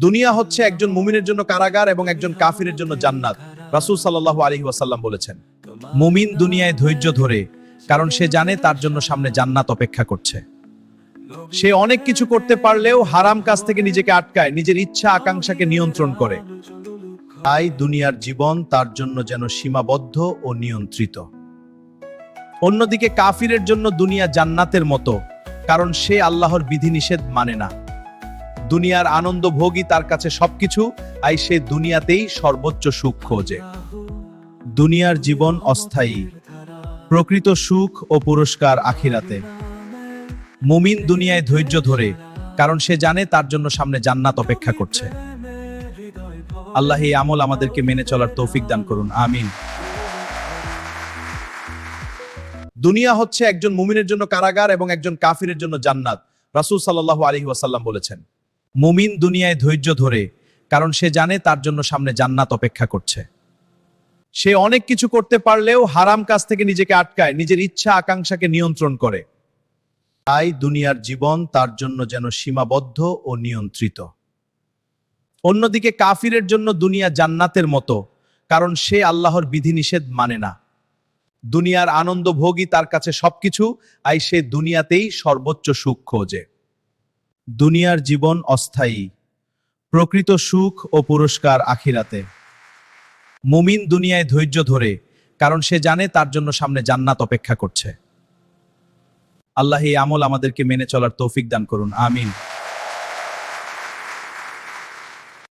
দুনিয়া হচ্ছে একজন মুমিনের জন্য কারাগার এবং একজন কাফিরের জন্য জান্নাত। রাসূল সাল্লাল্লাহু আলাইহি ওয়াসাল্লাম বলেছেন, মুমিন দুনিয়ায় ধৈর্য ধরে, কারণ সে জানে তার জন্য সামনে জান্নাত অপেক্ষা করছে। সে অনেক কিছু করতে পারলেও হারাম কাজ থেকে নিজেকে আটকায়, নিজের ইচ্ছা আকাঙ্ক্ষাকে নিয়ন্ত্রণ করে। তাই দুনিয়ার জীবন তার জন্য যেন সীমাবদ্ধ ও নিয়ন্ত্রিত। অন্যদিকে কাফিরের জন্য দুনিয়া জান্নাতের মতো, কারণ সে আল্লাহর বিধিনিষেধ মানে না। দুনিয়ার আনন্দ ভোগই তার কাছে সবকিছু, আর সে দুনিয়াতেই সর্বোচ্চ সুখ খোঁজে। দুনিয়ার জীবন অস্থায়ী, প্রকৃত সুখ ও পুরস্কার আখিরাতে। মুমিন দুনিয়ায় ধৈর্য ধরে, কারণ সে জানে তার জন্য সামনে জান্নাত অপেক্ষা করছে। আল্লাহ এই আমল আমাদেরকে মেনে চলার তৌফিক দান করুন, আমিন। দুনিয়া হচ্ছে একজন মুমিনের জন্য কারাগার এবং একজন কাফিরের জন্য জান্নাত। রাসূল সাল্লাল্লাহু আলাইহি ওয়াসাল্লাম বলেছেন, মুমিন দুনিয়ায় ধৈর্য ধরে, কারণ সে জানে তার জন্য সামনে জান্নাত অপেক্ষা করছে। সে অনেক কিছু করতে পারলেও হারাম কাজ থেকে নিজেকে আটকায়, নিজের ইচ্ছা আকাঙ্ক্ষাকে নিয়ন্ত্রণ করে। তাই দুনিয়ার জীবন তার জন্য যেন সীমাবদ্ধ ও নিয়ন্ত্রিত। অন্যদিকে কাফিরের জন্য দুনিয়া জান্নাতের মতো, কারণ সে আল্লাহর বিধিনিষেধ মানে না। দুনিয়ার আনন্দ ভোগই তার কাছে সবকিছু, আর সে দুনিয়াতেই সর্বোচ্চ সুখ খোঁজে। দুনিয়ার জীবন অস্থায়ী, প্রকৃত সুখ ও পুরস্কার আখিরাতে। মুমিন দুনিয়ায় ধৈর্য ধরে, কারণ সে জানে তার জন্য সামনে জান্নাত অপেক্ষা করছে। আল্লাহ এই আমল আমাদেরকে মেনে চলার তৌফিক দান করুন, আমিন।